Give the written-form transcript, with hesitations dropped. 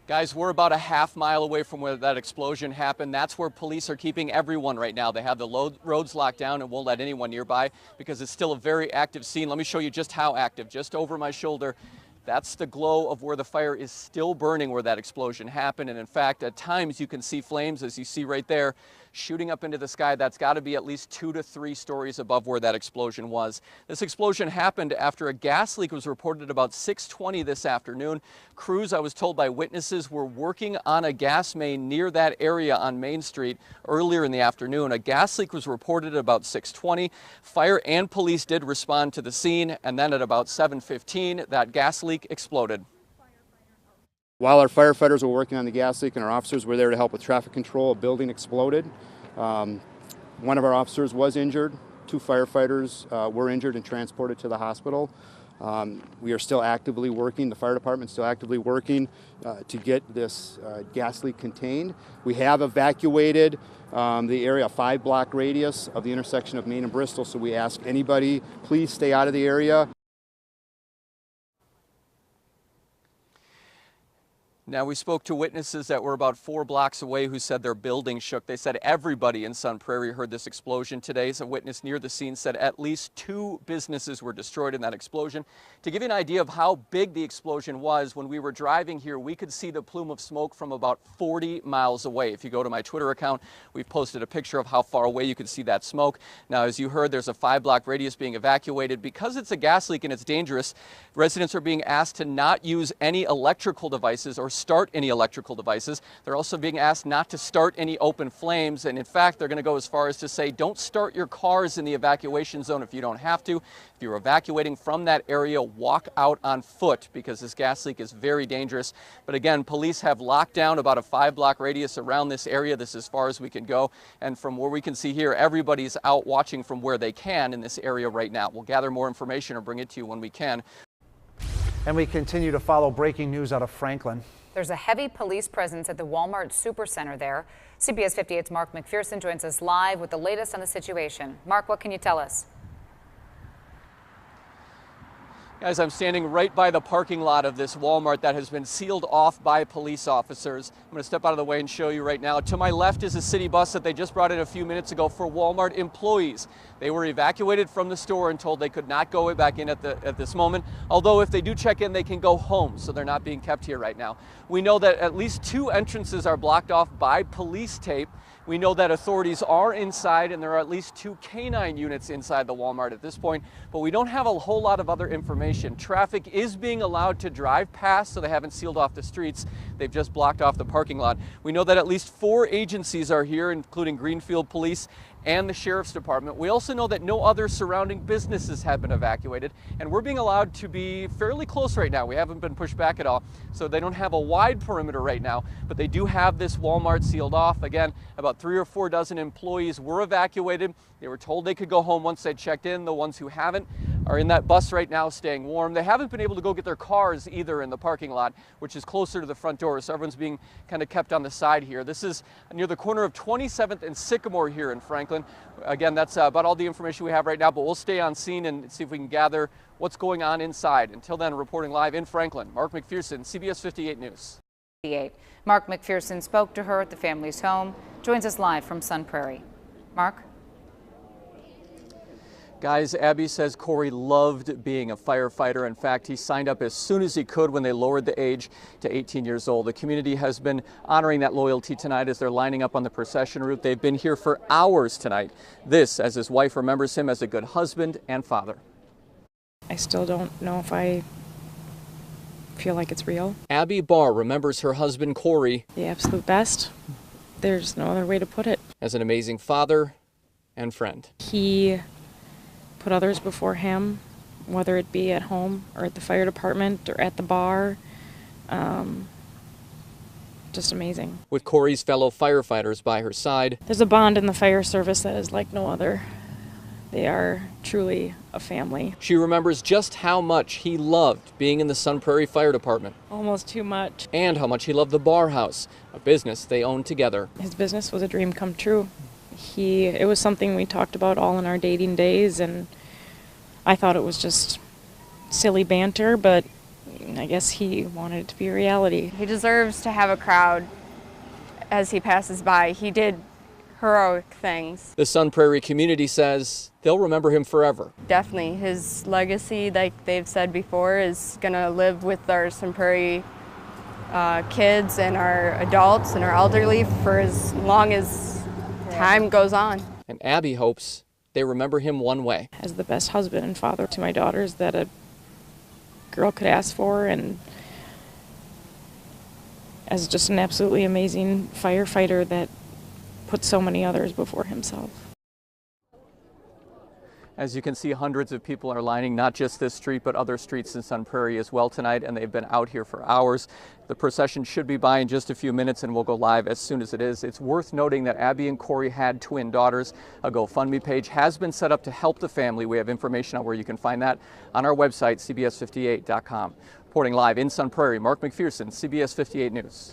Guys, we're about a half mile away from where that explosion happened. That's where police are keeping everyone right now. They have the roads locked down and won't let anyone nearby because it's still a very active scene. Let me show you just how active. Just over my shoulder, that's the glow of where the fire is still burning where that explosion happened. And in fact, at times you can see flames, as you see right there, shooting up into the sky. That's got to be at least 2 to 3 stories above where that explosion was. This explosion happened after a gas leak was reported at about 6:20 this afternoon. Crews, I was told by witnesses, were working on a gas main near that area on Main Street earlier in the afternoon. A gas leak was reported at about 6:20. Fire and police did respond to the scene, and then at about 7:15, that gas leak exploded. While our firefighters were working on the gas leak and our officers were there to help with traffic control, a building exploded. One of our officers was injured. 2 firefighters were injured and transported to the hospital. We are still actively working, the fire department is still actively working to get this gas leak contained. We have evacuated the area, a 5-block radius of the intersection of Main and Bristol, so we ask anybody, please stay out of the area. Now, we spoke to witnesses that were about 4 blocks away who said their building shook. They said everybody in Sun Prairie heard this explosion today. A witness near the scene said at least 2 businesses were destroyed in that explosion. To give you an idea of how big the explosion was, when we were driving here, we could see the plume of smoke from about 40 miles away. If you go to my Twitter account, we've posted a picture of how far away you can see that smoke. Now, as you heard, there's a 5-block radius being evacuated. Because it's a gas leak and it's dangerous, residents are being asked to not use any electrical devices or start any electrical devices. They're also being asked not to start any open flames, and in fact they're going to go as far as to say don't start your cars in the evacuation zone if you don't have to. If you're evacuating from that area, walk out on foot because this gas leak is very dangerous. But again, police have locked down about a 5-block radius around this area. This is as far as we can go, and from where we can see here, everybody's out watching from where they can in this area right now. We'll gather more information or bring it to you when we can. And we continue to follow breaking news out of Franklin. There's a heavy police presence at the Walmart Supercenter there. CBS 58's Mark Mcpherson joins us live with the latest on the situation. Mark, what can you tell us? Guys, I'm standing right by the parking lot of this Walmart that has been sealed off by police officers. I'm going to step out of the way and show you right now. To my left is a city bus that they just brought in a few minutes ago for Walmart employees. They were evacuated from the store and told they could not go back in at this moment. Although if they do check in, they can go home, so they're not being kept here right now. We know that at least 2 entrances are blocked off by police tape. We know that authorities are inside, and there are at least 2 canine units inside the Walmart at this point, but we don't have a whole lot of other information. Traffic is being allowed to drive past, so they haven't sealed off the streets. They've just blocked off the parking lot. We know that at least 4 agencies are here, including Greenfield Police and the Sheriff's Department. We also know that no other surrounding businesses have been evacuated, and we're being allowed to be fairly close right now. We haven't been pushed back at all, so they don't have a wide perimeter right now, but they do have this Walmart sealed off. Again, about 3 or 4 dozen employees were evacuated. They were told they could go home once they checked in. The ones who haven't are in that bus right now staying warm. They haven't been able to go get their cars either in the parking lot, which is closer to the front door, so everyone's being kind of kept on the side here. This is near the corner of 27th and Sycamore here in Franklin. Again, that's about all the information we have right now, but we'll stay on scene and see if we can gather what's going on inside. Until then, reporting live in Franklin, Mark Mcpherson, CBS 58 News. Mark Mcpherson spoke to her at the family's home, joins us live from Sun Prairie. Mark? Guys, Abby says Corey loved being a firefighter. In fact, he signed up as soon as he could when they lowered the age to 18 years old. The community has been honoring that loyalty tonight as they're lining up on the procession route. They've been here for hours tonight. This, as his wife remembers him as a good husband and father. I still don't know if I feel like it's real. Abby Barr remembers her husband Corey. The absolute best. There's no other way to put it. As an amazing father and friend. He put others before him, whether it be at home or at the fire department or at the bar. Just amazing. With Corey's fellow firefighters by her side. There's a bond in the fire service that is like no other. They are truly a family. She remembers just how much he loved being in the Sun Prairie Fire Department. Almost too much. And how much he loved the Bar House, a business they owned together. His business was a dream come true. It was something we talked about all in our dating days, and I thought it was just silly banter, but I guess he wanted it to be a reality. He deserves to have a crowd as he passes by. He did heroic things. The Sun Prairie community says they'll remember him forever. Definitely. His legacy, like they've said before, is going to live with our Sun Prairie kids and our adults and our elderly for as long as time goes on. And Abby hopes they remember him one way. As the best husband and father to my daughters that a girl could ask for, and as just an absolutely amazing firefighter that put so many others before himself. As you can see, hundreds of people are lining not just this street, but other streets in Sun Prairie as well tonight, and they've been out here for hours. The procession should be by in just a few minutes, and we'll go live as soon as it is. It's worth noting that Abby and Corey had twin daughters. A GoFundMe page has been set up to help the family. We have information on where you can find that on our website, cbs58.com. Reporting live in Sun Prairie, Mark Mcpherson, CBS 58 News.